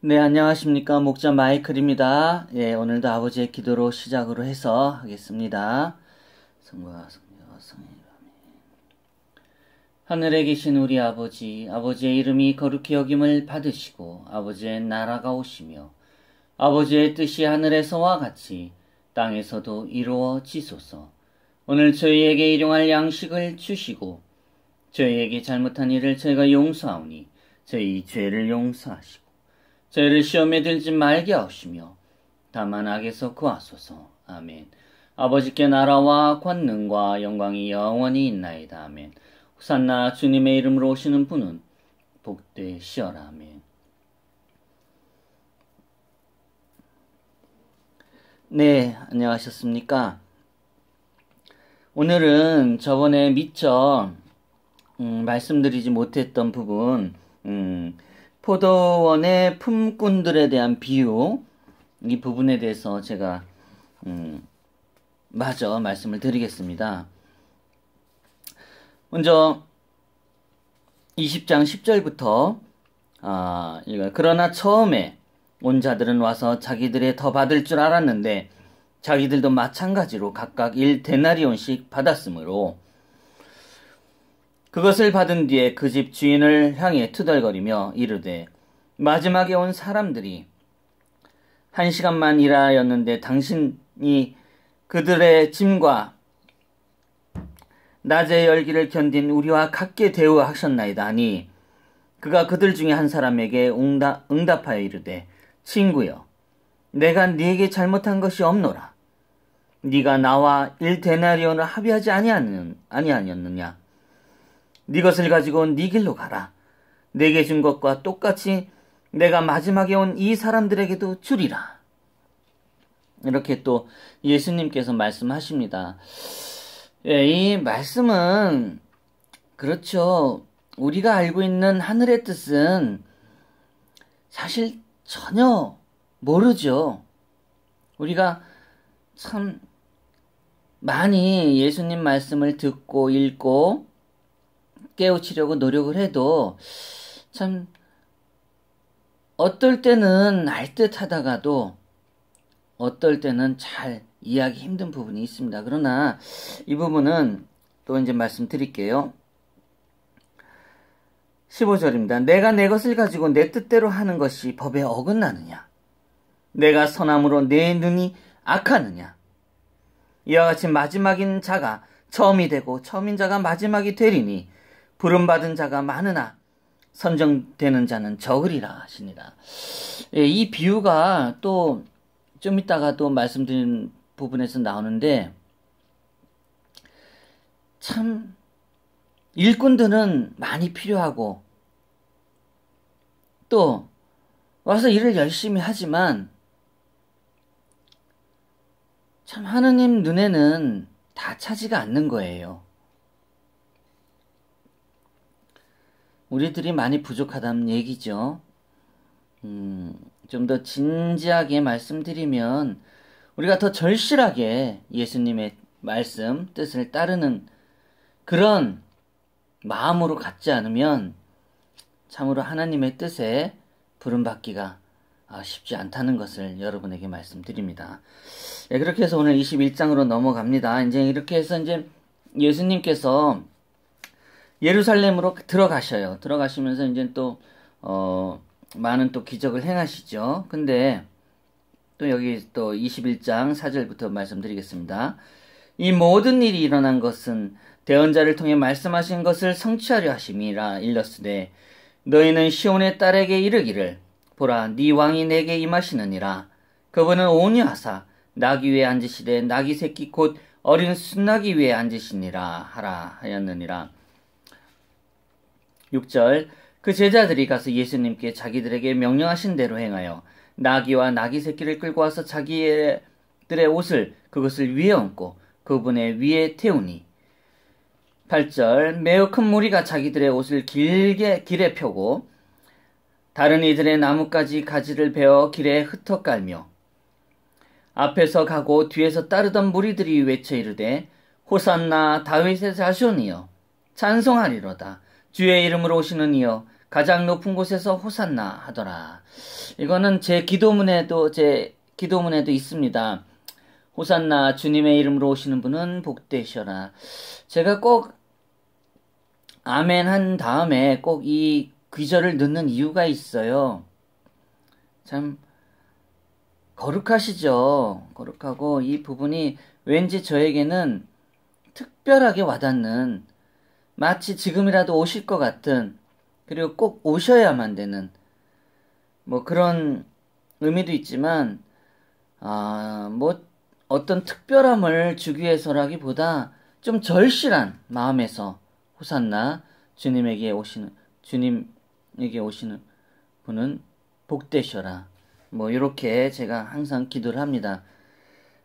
네, 안녕하십니까. 목자 마이클입니다. 예, 오늘도 아버지의 기도로 시작으로 해서 하겠습니다. 성부와 성자와 성령의 하늘에 계신 우리 아버지, 아버지의 이름이 거룩히 여김을 받으시고 아버지의 나라가 오시며 아버지의 뜻이 하늘에서와 같이 땅에서도 이루어지소서. 오늘 저희에게 일용할 양식을 주시고 저희에게 잘못한 일을 저희가 용서하오니 저희 죄를 용서하시고 저희를 시험에 들지 말게 하시며 다만 악에서 구하소서. 아멘. 아버지께 나라와 권능과 영광이 영원히 있나이다. 아멘. 호산나 주님의 이름으로 오시는 분은 복되시어라. 아멘. 네, 안녕하셨습니까? 오늘은 저번에 미처 말씀드리지 못했던 부분, 포도원의 품꾼들에 대한 비유, 이 부분에 대해서 제가 마저 말씀을 드리겠습니다. 먼저 20장 10절부터 그러나 처음에 온 자들은 와서 자기들의 더 받을 줄 알았는데 자기들도 마찬가지로 각각 1데나리온씩 받았으므로 그것을 받은 뒤에 그 집 주인을 향해 투덜거리며 이르되 마지막에 온 사람들이 1시간만 일하였는데 당신이 그들의 짐과 낮의 열기를 견딘 우리와 같게 대우하셨나이다 하니 그가 그들 중에 한 사람에게 응답하여 이르되 친구여 내가 네게 잘못한 것이 없노라. 네가 나와 1데나리온을 합의하지 아니하였느냐. 네 것을 가지고 네 길로 가라. 내게 준 것과 똑같이 내가 마지막에 온 이 사람들에게도 주리라. 이렇게 또 예수님께서 말씀하십니다. 예, 이 말씀은 그렇죠. 우리가 알고 있는 하늘의 뜻은 사실 전혀 모르죠. 우리가 참 많이 예수님 말씀을 듣고 읽고 깨우치려고 노력을 해도 참 어떨 때는 알듯하다가도 어떨 때는 잘 이해하기 힘든 부분이 있습니다. 그러나 이 부분은 또 이제 말씀드릴게요. 15절입니다. 내가 내 것을 가지고 내 뜻대로 하는 것이 법에 어긋나느냐? 내가 선함으로 내 눈이 악하느냐? 이와 같이 마지막인 자가 처음이 되고 처음인 자가 마지막이 되리니 부름받은 자가 많으나 선정되는 자는 적으리라 하시니라. 예, 이 비유가 또 좀 이따가 또 말씀드린 부분에서 나오는데 참 일꾼들은 많이 필요하고 또 와서 일을 열심히 하지만 참 하느님 눈에는 다 차지가 않는 거예요. 우리들이 많이 부족하다는 얘기죠. 좀 더 진지하게 말씀드리면 우리가 더 절실하게 예수님의 말씀, 뜻을 따르는 그런 마음으로 갖지 않으면 참으로 하나님의 뜻에 부름받기가 쉽지 않다는 것을 여러분에게 말씀드립니다. 네, 그렇게 해서 오늘 21장으로 넘어갑니다. 이제 이렇게 해서 이제 예수님께서 예루살렘으로 들어가셔요. 들어가시면서 이제 또 많은 또 기적을 행하시죠. 근데 또 여기 또 21장 4절부터 말씀드리겠습니다. 이 모든 일이 일어난 것은 대언자를 통해 말씀하신 것을 성취하려 하심이라 일렀으되 너희는 시온의 딸에게 이르기를 보라 네 왕이 내게 임하시느니라. 그분은 온유하사 나귀 위에 앉으시되 나귀 새끼 곧 어린 순나귀 위에 앉으시니라 하라 하였느니라. 6절 그 제자들이 가서 예수님께 자기들에게 명령하신 대로 행하여 나귀와 나귀 새끼를 끌고 와서 자기들의 옷을 그것을 위에 얹고 그분의 위에 태우니 8절 매우 큰 무리가 자기들의 옷을 길에 펴고 다른 이들의 나뭇가지 가지를 베어 길에 흩어 깔며 앞에서 가고 뒤에서 따르던 무리들이 외쳐 이르되 호산나 다윗의 자손이여 찬송하리로다. 주의 이름으로 오시는 이여 가장 높은 곳에서 호산나 하더라. 이거는 제 기도문에도 있습니다. 호산나 주님의 이름으로 오시는 분은 복되셔라. 제가 꼭 아멘 한 다음에 꼭 이 귀절을 넣는 이유가 있어요. 참 거룩하시죠. 거룩하고 이 부분이 왠지 저에게는 특별하게 와닿는, 마치 지금이라도 오실 것 같은, 그리고 꼭 오셔야만 되는 뭐 그런 의미도 있지만 뭐 어떤 특별함을 주기 위해서라기보다 좀 절실한 마음에서 호산나 주님에게 오시는 분은 복되셔라. 뭐 이렇게 제가 항상 기도를 합니다.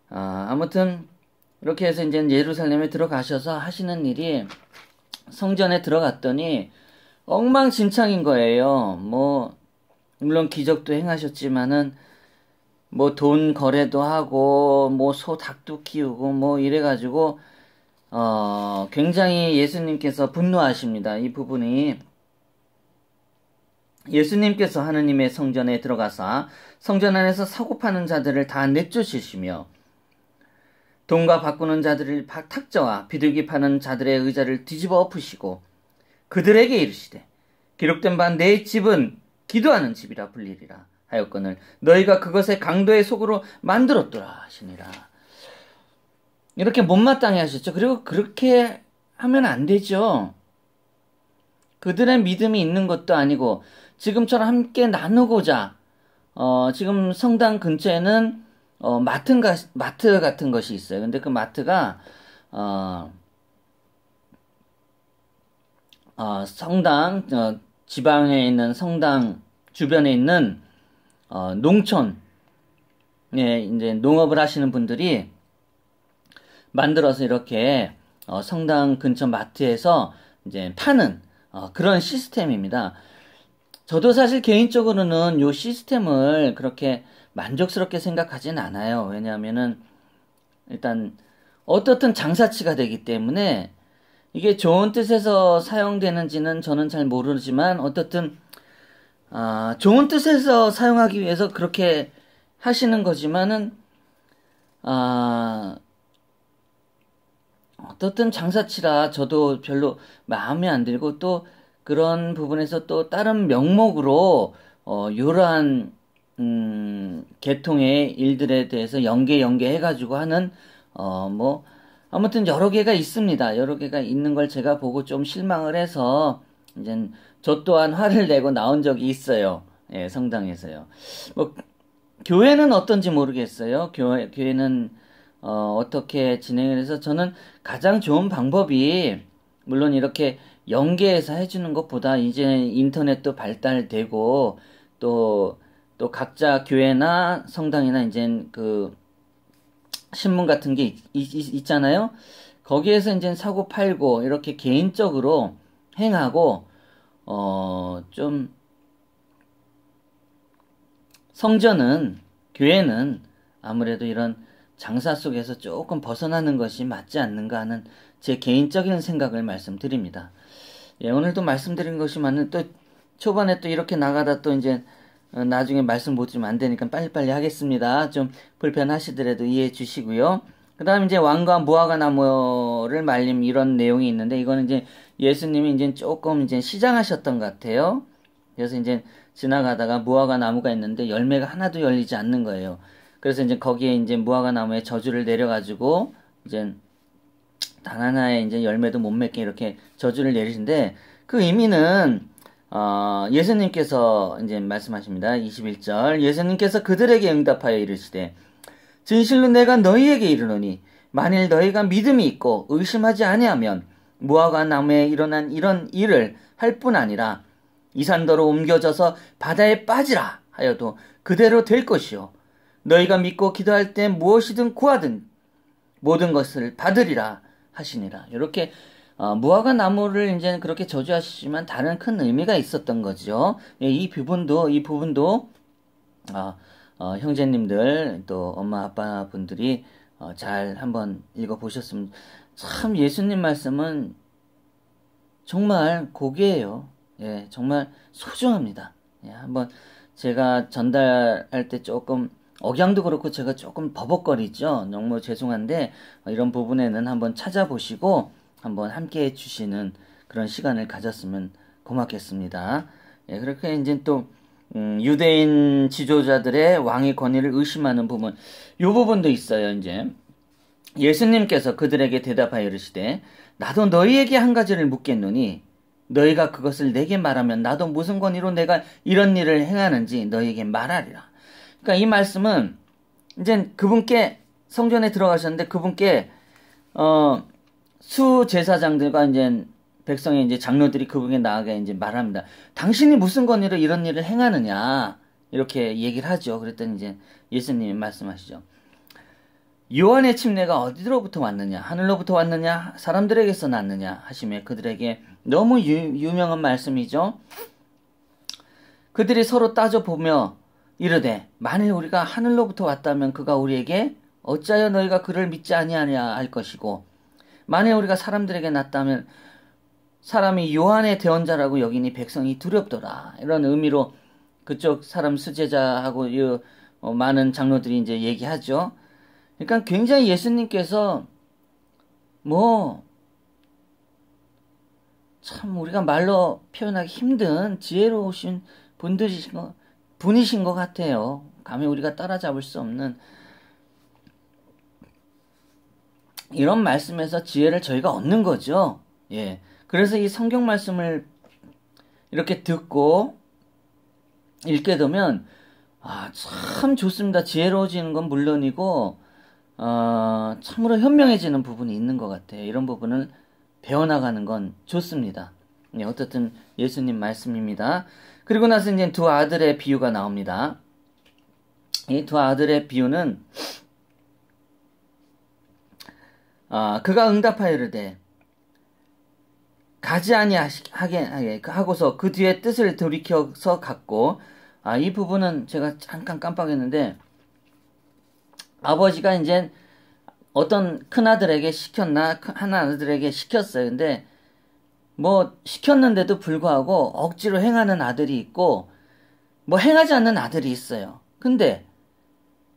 아무튼 이렇게 해서 이제 예루살렘에 들어가셔서 하시는 일이, 성전에 들어갔더니 엉망진창인 거예요. 뭐 물론 기적도 행하셨지만은 뭐 돈 거래도 하고 뭐 소 닭도 키우고 뭐 이래가지고 굉장히 예수님께서 분노하십니다. 이 부분이, 예수님께서 하느님의 성전에 들어가사 성전 안에서 사고 파는 자들을 다 내쫓으시며 돈과 바꾸는 자들을 탁자와 비둘기 파는 자들의 의자를 뒤집어 엎으시고 그들에게 이르시되 기록된 바 내 집은 기도하는 집이라 불리리라 하였거늘 너희가 그것의 강도의 속으로 만들었더라 하시니라. 이렇게 못마땅해 하셨죠. 그리고 그렇게 하면 안 되죠. 그들의 믿음이 있는 것도 아니고 지금처럼 함께 나누고자 지금 성당 근처에는 마트 같은 것이 있어요. 근데 그 마트가 성당 지방에 있는 성당 주변에 있는 농촌에 이제 농업을 하시는 분들이 만들어서 이렇게 성당 근처 마트에서 이제 파는 그런 시스템입니다. 저도 사실 개인적으로는 이 시스템을 그렇게 만족스럽게 생각하진 않아요. 왜냐하면은 일단 어떻든 장사치가 되기 때문에 이게 좋은 뜻에서 사용되는지는 저는 잘 모르지만 어떻든 좋은 뜻에서 사용하기 위해서 그렇게 하시는 거지만은 어떻든 장사치라 저도 별로 마음에 안 들고, 또 그런 부분에서 또 다른 명목으로 이러한 계통의 일들에 대해서 연계해가지고 하는 뭐 아무튼 여러 개가 있습니다. 여러 개가 있는 걸 제가 보고 좀 실망을 해서 이제 저 또한 화를 내고 나온 적이 있어요. 예, 성당에서요. 뭐 교회는 어떤지 모르겠어요. 교회는 어떻게 진행을 해서, 저는 가장 좋은 방법이 물론 이렇게 연계해서 해주는 것보다 이제 인터넷도 발달되고 또 각자 교회나 성당이나 이제 그 신문 같은 게 있잖아요. 거기에서 이제 사고 팔고 이렇게 개인적으로 행하고 좀 성전은, 교회는 아무래도 이런 장사 속에서 조금 벗어나는 것이 맞지 않는가 하는 제 개인적인 생각을 말씀드립니다. 예, 오늘도 말씀드린 것이만은 또 초반에 또 이렇게 나가다 또 이제 나중에 말씀 못 드리면 안 되니까 빨리빨리 하겠습니다. 좀 불편하시더라도 이해해 주시고요. 그 다음 이제 왕과 무화과 나무를 말림, 이런 내용이 있는데, 이거는 이제 예수님이 이제 조금 이제 시장하셨던 것 같아요. 그래서 이제 지나가다가 무화과 나무가 있는데 열매가 하나도 열리지 않는 거예요. 그래서 이제 거기에 이제 무화과 나무에 저주를 내려가지고 이제 단 하나의 이제 열매도 못 맺게 이렇게 저주를 내리신데, 그 의미는 예수님께서 이제 말씀하십니다. 21절. 예수님께서 그들에게 응답하여 이르시되 진실로 내가 너희에게 이르노니 만일 너희가 믿음이 있고 의심하지 아니하면 무화과 나무에 일어난 이런 일을 할 뿐 아니라 이산더로 옮겨져서 바다에 빠지라 하여도 그대로 될 것이요 너희가 믿고 기도할 때 무엇이든 구하든 모든 것을 받으리라 하시니라. 이렇게 무화과 나무를 이제 그렇게 저주하시지만 다른 큰 의미가 있었던 거죠. 이 부분도 형제님들 또 엄마 아빠 분들이 잘 한번 읽어보셨으면. 참 예수님 말씀은 정말 고귀해요. 예, 정말 소중합니다. 예, 한번 제가 전달할 때 조금 억양도 그렇고 제가 조금 버벅거리죠. 너무 죄송한데 이런 부분에는 한번 찾아보시고 한번 함께 해주시는 그런 시간을 가졌으면 고맙겠습니다. 예, 그렇게 이제 또 유대인 지도자들의 왕의 권위를 의심하는 부분, 이 부분도 있어요. 이제 예수님께서 그들에게 대답하여 이르시되 나도 너희에게 한 가지를 묻겠노니 너희가 그것을 내게 말하면 나도 무슨 권위로 내가 이런 일을 행하는지 너희에게 말하리라. 그러니까 이 말씀은 이제 그분께 성전에 들어가셨는데 그분께 수제사장들과 이제 백성의 이제 장로들이 그분에게 나아가 이제 말합니다. 당신이 무슨 권위로 이런 일을 행하느냐 이렇게 얘기를 하죠. 그랬더니 이제 예수님이 말씀하시죠. 요한의 침례가 어디로부터 왔느냐? 하늘로부터 왔느냐? 사람들에게서 났느냐? 하시며 그들에게 너무 유명한 말씀이죠. 그들이 서로 따져보며 이르되 만일 우리가 하늘로부터 왔다면 그가 우리에게 어찌하여 너희가 그를 믿지 아니하냐 할 것이고 만일 우리가 사람들에게 났다면 사람이 요한의 대언자라고 여기니 백성이 두렵더라. 이런 의미로 그쪽 사람 수제자하고 많은 장로들이 이제 얘기하죠. 그러니까 굉장히 예수님께서 참 우리가 말로 표현하기 힘든 지혜로우신 분이신 것 같아요. 감히 우리가 따라잡을 수 없는 이런 말씀에서 지혜를 저희가 얻는 거죠. 예. 그래서 이 성경 말씀을 이렇게 듣고 읽게 되면 참 좋습니다. 지혜로워지는 건 물론이고 참으로 현명해지는 부분이 있는 것 같아요. 이런 부분을 배워나가는 건 좋습니다. 네, 어떻든 예수님 말씀입니다. 그리고 나서 이제 두 아들의 비유가 나옵니다. 이 두 아들의 비유는 그가 응답하여 이르되 가지 아니하게 하고서 그 뒤에 뜻을 돌이켜서 갔고 이 부분은 제가 잠깐 깜빡했는데 아버지가 이제 어떤 큰아들에게 시켰나 하나아들에게 시켰어요. 근데 시켰는데도 불구하고 억지로 행하는 아들이 있고 행하지 않는 아들이 있어요. 근데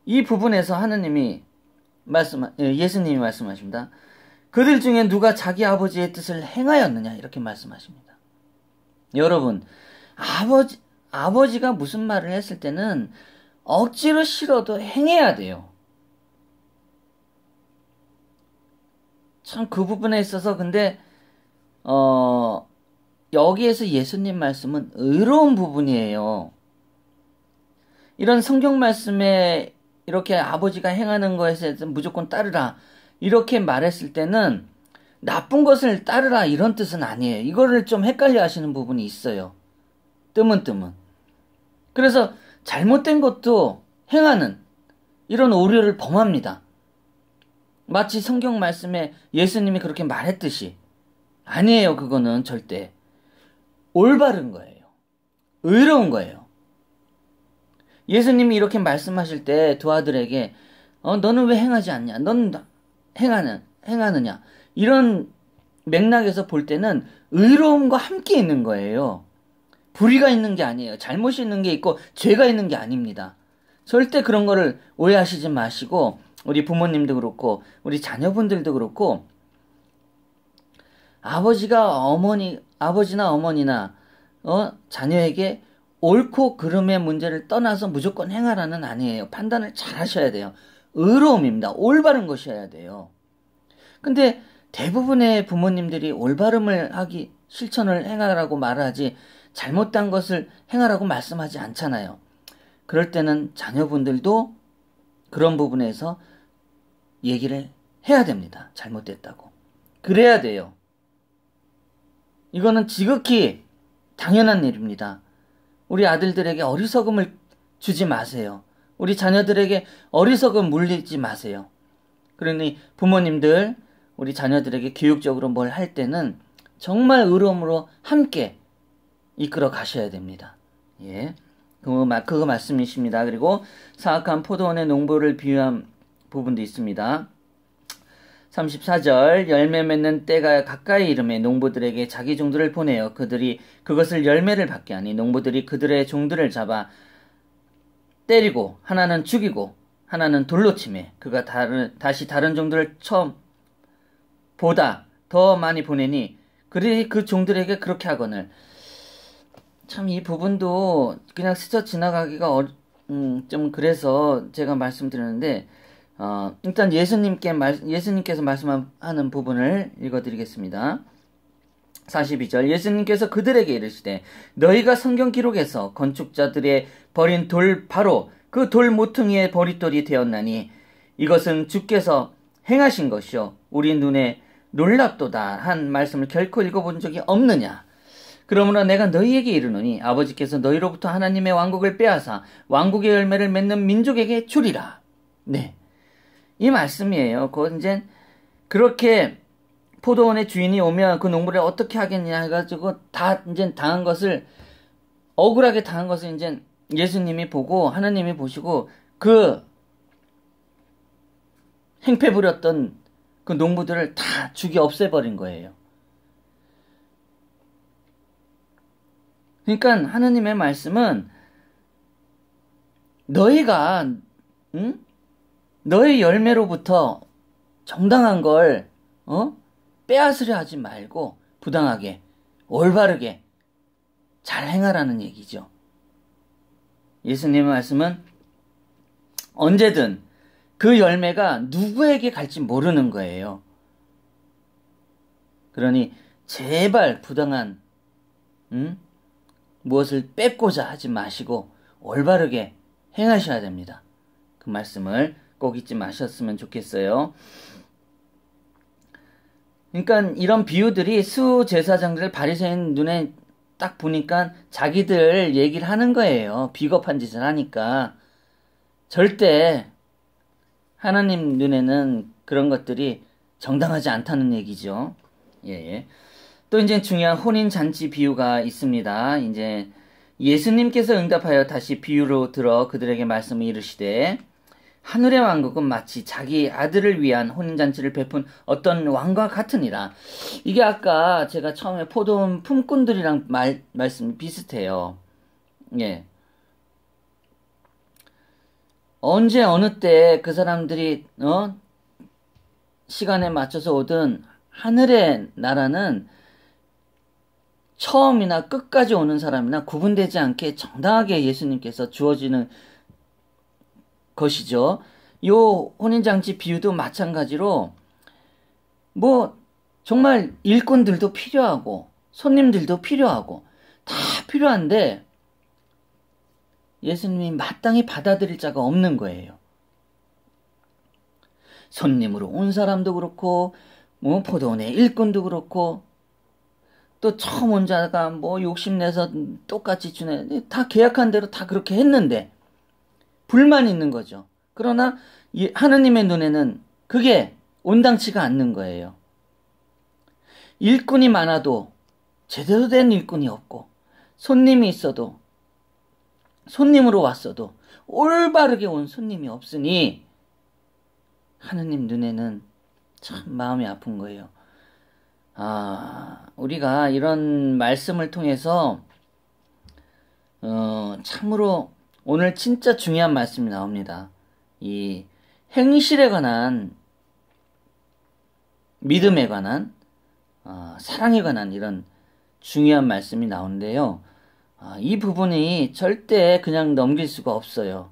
이 부분에서 예수님이 말씀하십니다. 그들 중에 누가 자기 아버지의 뜻을 행하였느냐 이렇게 말씀하십니다. 여러분 아버지가 무슨 말을 했을 때는 억지로 싫어도 행해야 돼요. 참 그 부분에 있어서 근데 여기에서 예수님 말씀은 의로운 부분이에요. 이런 성경 말씀에 이렇게 아버지가 행하는 것에 대해서 무조건 따르라 이렇게 말했을 때는 나쁜 것을 따르라 이런 뜻은 아니에요. 이거를 좀 헷갈려 하시는 부분이 있어요. 뜨문뜨문. 그래서 잘못된 것도 행하는 이런 오류를 범합니다. 마치 성경 말씀에 예수님이 그렇게 말했듯이 아니에요. 그거는 절대 올바른 거예요. 의로운 거예요. 예수님이 이렇게 말씀하실 때 두 아들에게 너는 왜 행하지 않냐? 넌 행하느냐? 이런 맥락에서 볼 때는 의로움과 함께 있는 거예요. 불의가 있는 게 아니에요. 잘못이 있는 게 있고 죄가 있는 게 아닙니다. 절대 그런 거를 오해하시지 마시고 우리 부모님도 그렇고 우리 자녀분들도 그렇고 아버지나 어머니나 자녀에게 옳고 그름의 문제를 떠나서 무조건 행하라는 아니에요. 판단을 잘 하셔야 돼요. 의로움입니다. 올바른 것이어야 돼요. 근데 대부분의 부모님들이 올바름을 실천을 행하라고 말하지 잘못된 것을 행하라고 말씀하지 않잖아요. 그럴 때는 자녀분들도 그런 부분에서 얘기를 해야 됩니다. 잘못됐다고. 그래야 돼요. 이거는 지극히 당연한 일입니다. 우리 아들들에게 어리석음을 주지 마세요. 우리 자녀들에게 어리석음 물리지 마세요. 그러니 부모님들 우리 자녀들에게 교육적으로 뭘 할 때는 정말 의로움으로 함께 이끌어 가셔야 됩니다. 예, 그거 말씀이십니다. 그리고 사악한 포도원의 농부를 비유한 부분도 있습니다. 34절 열매 맺는 때가 가까이 이르매 농부들에게 자기 종들을 보내어 그들이 그것을 열매를 받게 하니 농부들이 그들의 종들을 잡아 때리고 하나는 죽이고 하나는 돌로 치매 그가 다시 다른 종들을 보다 더 많이 보내니 그들이 그 종들에게 그렇게 하거늘. 참 이 부분도 그냥 스쳐 지나가기가 좀 그래서 제가 말씀드렸는데 일단 예수님께서 말씀하는 부분을 읽어드리겠습니다. 42절 예수님께서 그들에게 이르시되 너희가 성경 기록에서 건축자들의 버린 돌 바로 그 돌 모퉁이의 버릿돌이 되었나니 이것은 주께서 행하신 것이요 우리 눈에 놀랍도다 한 말씀을 결코 읽어본 적이 없느냐. 그러므로 내가 너희에게 이르노니 아버지께서 너희로부터 하나님의 왕국을 빼앗아 왕국의 열매를 맺는 민족에게 주리라. 네, 이 말씀이에요. 그 이제 그렇게 포도원의 주인이 오면 그 농부를 어떻게 하겠냐 해가지고 다 이제 당한 것을 억울하게 당한 것을 이제 예수님이 보고 하나님이 보시고 그 행패 부렸던 그 농부들을 다 죽여 없애버린 거예요. 그러니까 하나님의 말씀은 너희가 너희 열매로부터 정당한 걸 빼앗으려 하지 말고 부당하게 올바르게 잘 행하라는 얘기죠. 예수님의 말씀은 언제든 그 열매가 누구에게 갈지 모르는 거예요. 그러니 제발 부당한 무엇을 뺏고자 하지 마시고 올바르게 행하셔야 됩니다. 그 말씀을 꼭 잊지 마셨으면 좋겠어요. 그러니까 이런 비유들이 수제사장들 바리새인 눈에 딱 보니까 자기들 얘기를 하는 거예요. 비겁한 짓을 하니까. 절대 하나님 눈에는 그런 것들이 정당하지 않다는 얘기죠. 예. 또 이제 중요한 혼인잔치 비유가 있습니다. 이제 예수님께서 응답하여 다시 비유로 들어 그들에게 말씀을 이르시되 하늘의 왕국은 마치 자기 아들을 위한 혼인잔치를 베푼 어떤 왕과 같으니라. 이게 아까 제가 처음에 포도원 품꾼들이랑 말씀 비슷해요. 예. 언제 어느 때 그 사람들이 시간에 맞춰서 오든 하늘의 나라는 처음이나 끝까지 오는 사람이나 구분되지 않게 정당하게 예수님께서 주어지는 것이죠. 요 혼인잔치 비유도 마찬가지로 정말 일꾼들도 필요하고 손님들도 필요하고 다 필요한데 예수님이 마땅히 받아들일 자가 없는 거예요. 손님으로 온 사람도 그렇고 포도원의 일꾼도 그렇고 또 처음 온 자가 욕심내서 똑같이 주네. 다 계약한 대로 다 그렇게 했는데 불만 있는 거죠. 그러나 하느님의 눈에는 그게 온당치가 않는 거예요. 일꾼이 많아도 제대로 된 일꾼이 없고 손님이 있어도 손님으로 왔어도 올바르게 온 손님이 없으니 하느님 눈에는 참 마음이 아픈 거예요. 우리가 이런 말씀을 통해서 참으로 오늘 진짜 중요한 말씀이 나옵니다. 이 행실에 관한 믿음에 관한 사랑에 관한 이런 중요한 말씀이 나오는데요. 이 부분이 절대 그냥 넘길 수가 없어요.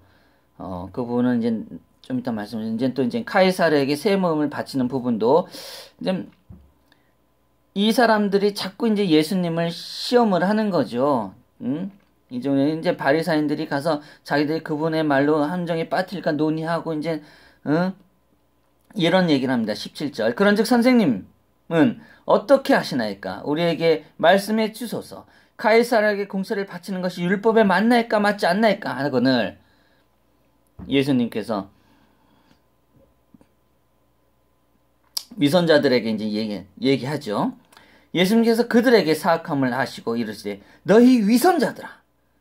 그 부분은 이제 좀 이따 말씀드리면 이제 카이사르에게 새 몸을 바치는 부분도 이제 이 사람들이 자꾸 이제 예수님을 시험을 하는 거죠. 이종에 이제 바리사인들이 가서 자기들이 그분의 말로 함정에 빠뜨릴까 논의하고 이제 이런 얘기를 합니다. 17절. 그런즉 선생님은 어떻게 하시나이까? 우리에게 말씀해 주소서. 카이사르에게 공세를 바치는 것이 율법에 맞나이까 맞지 않나이까 하거늘 예수님께서 위선자들에게 이제 얘기하죠. 예수님께서 그들에게 사악함을 하시고 이르시되 너희 위선자들아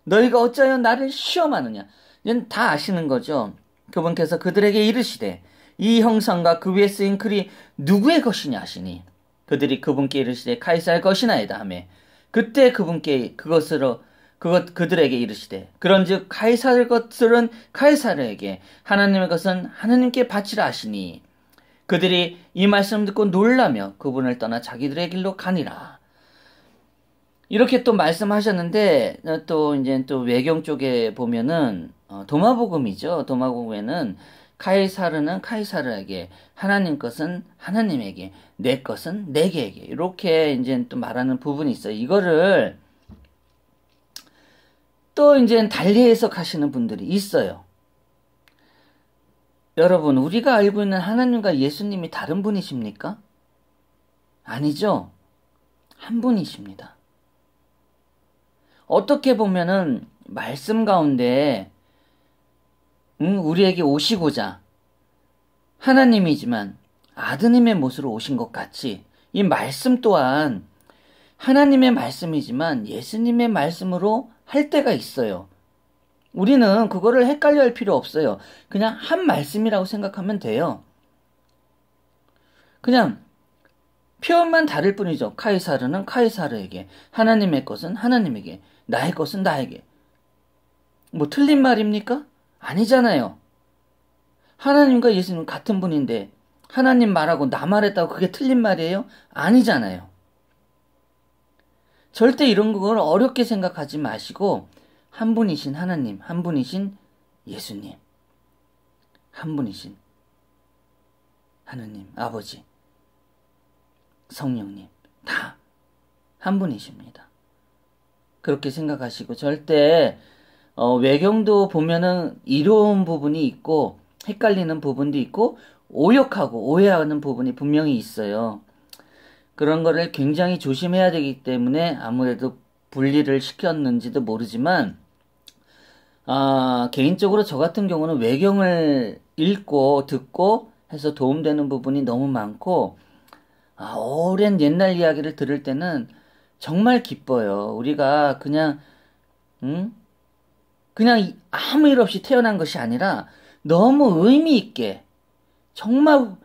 너희가 어찌하여 나를 시험하느냐. 이건 다 아시는 거죠. 그분께서 그들에게 이르시되 이 형상과 그 위에 쓰인 글이 누구의 것이냐 하시니 그들이 그분께 이르시되 카이사의 것이나이다 하매 그때 그분께 그들에게 이르시되 그런즉 카이사의 것들은 카이사르에게 하나님의 것은 하나님께 바치라 하시니 그들이 이 말씀을 듣고 놀라며 그분을 떠나 자기들의 길로 가니라. 이렇게 또 말씀하셨는데 또 이제 또 외경 쪽에 보면은 도마복음이죠. 도마복음에는 카이사르는 카이사르에게, 하나님 것은 하나님에게, 내 것은 내게에게 이렇게 이제 또 말하는 부분이 있어요. 이거를 또 이제 달리 해석하시는 분들이 있어요. 여러분, 우리가 알고 있는 하나님과 예수님이 다른 분이십니까? 아니죠. 한 분이십니다. 어떻게 보면은 말씀 가운데 우리에게 오시고자 하나님이지만 아드님의 모습으로 오신 것 같이 이 말씀 또한 하나님의 말씀이지만 예수님의 말씀으로 할 때가 있어요. 우리는 그거를 헷갈려 할 필요 없어요. 그냥 한 말씀이라고 생각하면 돼요. 그냥 표현만 다를 뿐이죠. 카이사르는 카이사르에게, 하나님의 것은 하나님에게, 나의 것은 나에게. 뭐 틀린 말입니까? 아니잖아요. 하나님과 예수님은 같은 분인데 하나님 말하고 나 말했다고 그게 틀린 말이에요? 아니잖아요. 절대 이런 걸 어렵게 생각하지 마시고 한 분이신 하나님, 한 분이신 예수님, 한 분이신 하나님, 아버지, 성령님 다 한 분이십니다. 그렇게 생각하시고 절대 외경도 보면은 이로운 부분이 있고 헷갈리는 부분도 있고 오역하고 오해하는 부분이 분명히 있어요. 그런 거를 굉장히 조심해야 되기 때문에 아무래도 분리를 시켰는지도 모르지만 개인적으로 저 같은 경우는 외경을 읽고 듣고 해서 도움되는 부분이 너무 많고 오랜 옛날 이야기를 들을 때는 정말 기뻐요. 우리가 그냥 아무 일 없이 태어난 것이 아니라 너무 의미 있게 정말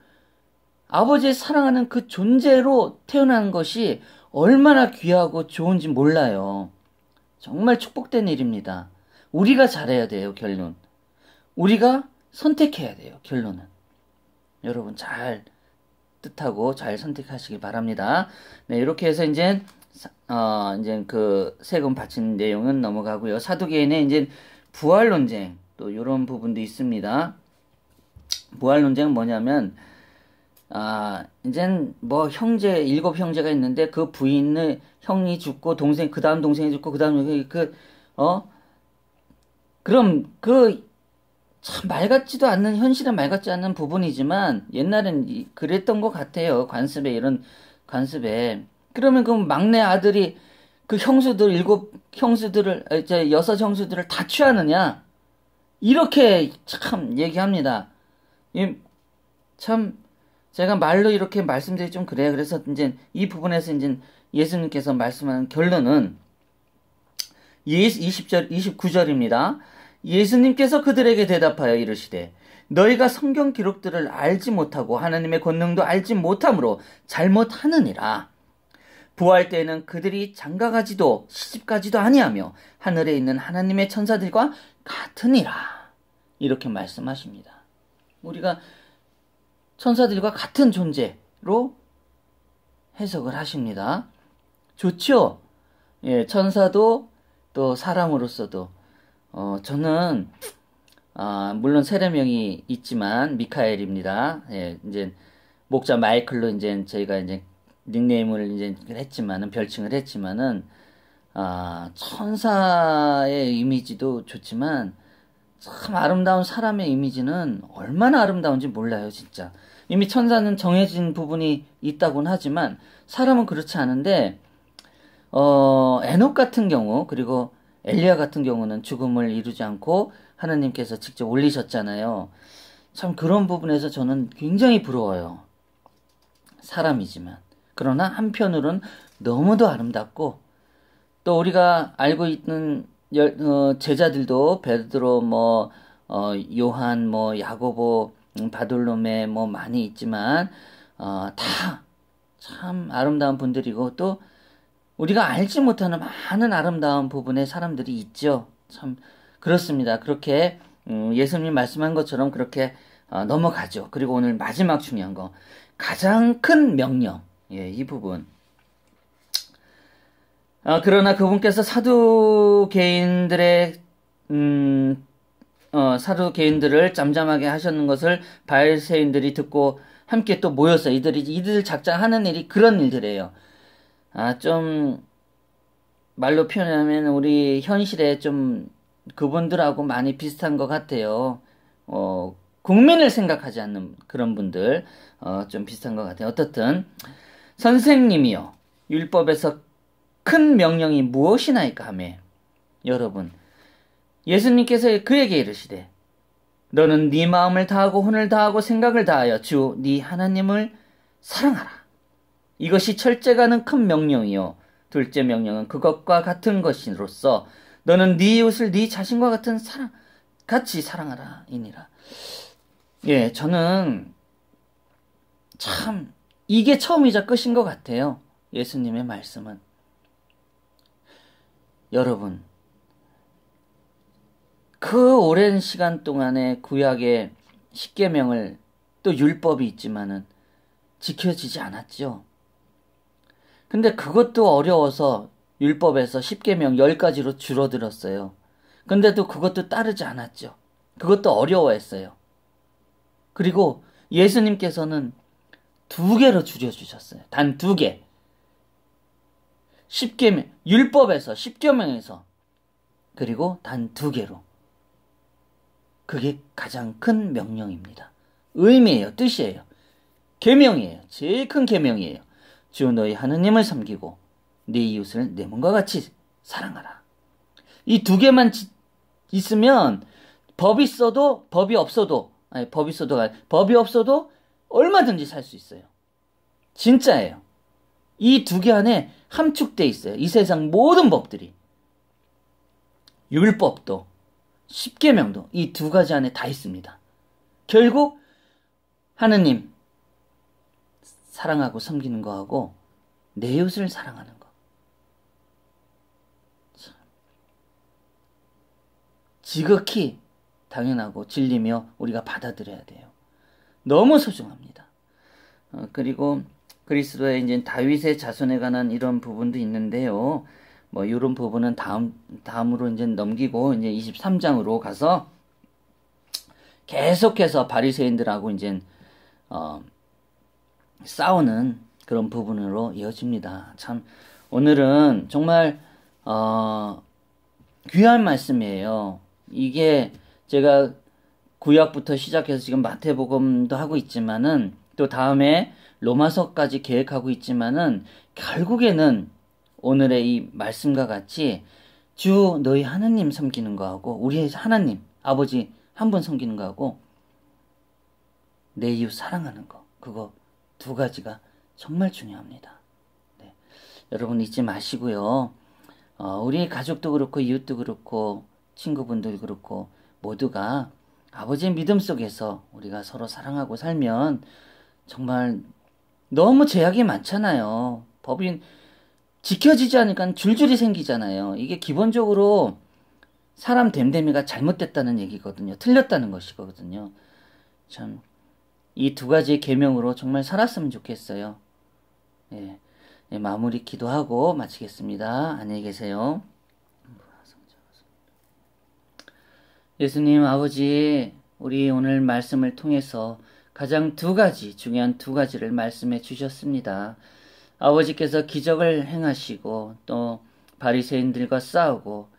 아버지의 사랑하는 그 존재로 태어난 것이 얼마나 귀하고 좋은지 몰라요. 정말 축복된 일입니다. 우리가 잘해야 돼요, 결론. 우리가 선택해야 돼요, 결론은. 여러분 잘 뜻하고 잘 선택하시기 바랍니다. 네, 이렇게 해서 이제 그 세금 바치는 내용은 넘어가고요. 사두개인의 이제 부활 논쟁 또 이런 부분도 있습니다. 부활 논쟁은 뭐냐면 이젠 뭐 일곱 형제가 있는데 그 부인의 형이 죽고 동생 그 다음 동생이 죽고 그 다음 그럼 참 말 같지도 않는 현실에 말 같지 않는 부분이지만 옛날엔 그랬던 것 같아요. 이런 관습에 그러면 그 막내 아들이 그 일곱 형수들을 여섯 형수들을 다 취하느냐 이렇게 참 얘기합니다. 참 제가 말로 이렇게 말씀드리기 좀 그래요. 그래서 이제 이 부분에서 이제 예수님께서 말씀하는 결론은 29절입니다. 예수님께서 그들에게 대답하여 이르시되 너희가 성경 기록들을 알지 못하고 하나님의 권능도 알지 못함으로 잘못하느니라. 부활 때에는 그들이 장가가지도 시집가지도 아니하며 하늘에 있는 하나님의 천사들과 같으니라. 이렇게 말씀하십니다. 우리가 천사들과 같은 존재로 해석을 하십니다. 좋죠? 예, 천사도 또 사람으로서도 저는 물론 세례명이 있지만 미카엘입니다. 예, 이제 목자 마이클로 이제 저희가 이제 닉네임을 이제 했지만은 별칭을 했지만은 천사의 이미지도 좋지만 참 아름다운 사람의 이미지는 얼마나 아름다운지 몰라요, 진짜. 이미 천사는 정해진 부분이 있다고는 하지만 사람은 그렇지 않은데 에녹 같은 경우 그리고 엘리야 같은 경우는 죽음을 이루지 않고 하나님께서 직접 올리셨잖아요. 참 그런 부분에서 저는 굉장히 부러워요. 사람이지만. 그러나 한편으로는 너무도 아름답고 또 우리가 알고 있는 제자들도 베드로 요한 야고보 바돌롬에 뭐 많이 있지만 다 참 아름다운 분들이고 또 우리가 알지 못하는 많은 아름다운 부분의 사람들이 있죠. 참 그렇습니다. 그렇게 예수님 말씀한 것처럼 그렇게 넘어가죠. 그리고 오늘 마지막 중요한 거 가장 큰 명령, 예, 이 부분. 그러나 그분께서 사두개인들을 잠잠하게 하셨는 것을 바리새인들이 듣고 함께 또 모여서 이들 작자 하는 일이 그런 일들이에요. 좀 말로 표현하면 우리 현실에 좀 그분들하고 많이 비슷한 것 같아요. 국민을 생각하지 않는 그런 분들 좀 비슷한 것 같아요. 어떻든 선생님이요 율법에서 큰 명령이 무엇이나이까 하매 여러분 예수님께서 그에게 이르시되 너는 네 마음을 다하고 혼을 다하고 생각을 다하여 주 네 하나님을 사랑하라. 이것이 첫째가는 큰 명령이요 둘째 명령은 그것과 같은 것이로서 너는 네 이웃을 네 자신과 같이 사랑하라 이니라. 예, 저는 참 이게 처음이자 끝인 것 같아요. 예수님의 말씀은. 여러분 그 오랜 시간 동안에 구약의 십계명을 또 율법이 있지만은 지켜지지 않았죠. 근데 그것도 어려워서 율법에서 십계명 10가지로 줄어들었어요. 근데도 그것도 따르지 않았죠. 그것도 어려워했어요. 그리고 예수님께서는 2개로 줄여주셨어요. 단 2개. 십계명, 율법에서, 십계명에서. 그리고 단 2개로. 그게 가장 큰 명령입니다. 의미예요. 뜻이에요. 계명이에요. 제일 큰 계명이에요. 주 너희 하느님을 섬기고 네 이웃을 내 몸과 같이 사랑하라. 이 2개만 있으면 법이 없어도 얼마든지 살 수 있어요. 진짜예요. 이 2개 안에 함축돼 있어요. 이 세상 모든 법들이. 율법도 십계명도 이 2가지 안에 다 있습니다. 결국 하느님 사랑하고 섬기는 거하고 내 이웃을 사랑하는 거. 참. 지극히 당연하고 진리며 우리가 받아들여야 돼요. 너무 소중합니다. 그리고 그리스도의 이제 다윗의 자손에 관한 이런 부분도 있는데요. 뭐 이런 부분은 다음으로 이제 넘기고 이제 23장으로 가서 계속해서 바리새인들하고 이제 싸우는 그런 부분으로 이어집니다. 참 오늘은 정말 귀한 말씀이에요. 이게 제가 구약부터 시작해서 지금 마태복음도 하고 있지만은 또 다음에 로마서까지 계획하고 있지만은 결국에는 오늘의 이 말씀과 같이 주 너희 하나님 섬기는 거하고 우리의 하나님 아버지 한 분 섬기는 거하고 내 이웃 사랑하는 거 그거 2가지가 정말 중요합니다. 네. 여러분 잊지 마시고요. 우리 가족도 그렇고 이웃도 그렇고 친구분들 그렇고 모두가 아버지의 믿음 속에서 우리가 서로 사랑하고 살면 정말 너무 제약이 많잖아요. 법이 지켜지지 않으니까 줄줄이 생기잖아요. 이게 기본적으로 사람 됨됨이가 잘못됐다는 얘기거든요. 틀렸다는 것이거든요. 참 이 2가지의 계명으로 정말 살았으면 좋겠어요. 예. 예, 마무리 기도하고 마치겠습니다. 안녕히 계세요. 예수님 아버지 우리 오늘 말씀을 통해서 가장 2가지 중요한 2가지를 말씀해 주셨습니다. 아버지께서 기적을 행하시고 또 바리새인들과 싸우고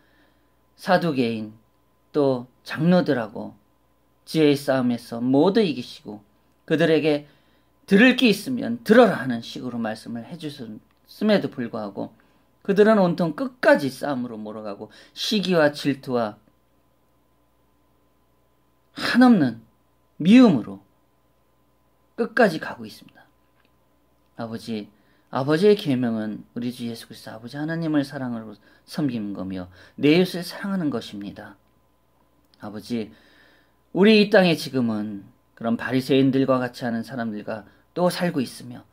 사두개인 또 장로들하고 지혜의 싸움에서 모두 이기시고 그들에게 들을 게 있으면 들어라 하는 식으로 말씀을 해주셨음에도 불구하고 그들은 온통 끝까지 싸움으로 몰아가고 시기와 질투와 한없는 미움으로 끝까지 가고 있습니다. 아버지의 계명은 우리 주 예수 그리스도 아버지 하나님을 사랑으로 섬기는 거며 내 이웃을 사랑하는 것입니다. 아버지, 우리 이 땅에 지금은 그런 바리새인들과 같이 하는 사람들과 또 살고 있으며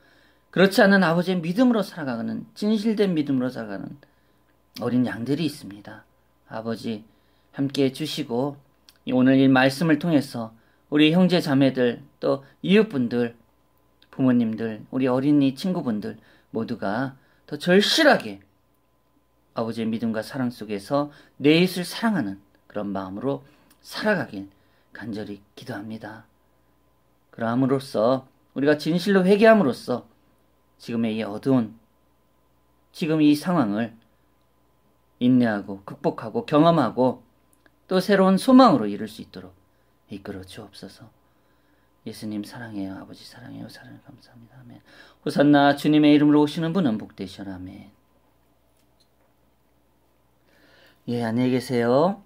그렇지 않은 아버지의 믿음으로 살아가는 진실된 믿음으로 살아가는 어린 양들이 있습니다. 아버지 함께해 주시고 오늘 이 말씀을 통해서 우리 형제 자매들 또 이웃분들 부모님들 우리 어린이 친구분들 모두가 더 절실하게 아버지의 믿음과 사랑 속에서 내 이웃을 사랑하는 그런 마음으로 살아가길 간절히 기도합니다. 그러함으로써 우리가 진실로 회개함으로써 지금의 이 어두운 지금 이 상황을 인내하고 극복하고 경험하고 또 새로운 소망으로 이룰 수 있도록 이끌어 주옵소서. 예수님 사랑해요. 아버지 사랑해요. 사랑을 감사합니다. 아멘. 호산나 주님의 이름으로 오시는 분은 복되시라. 아멘. 예, 안녕히 계세요.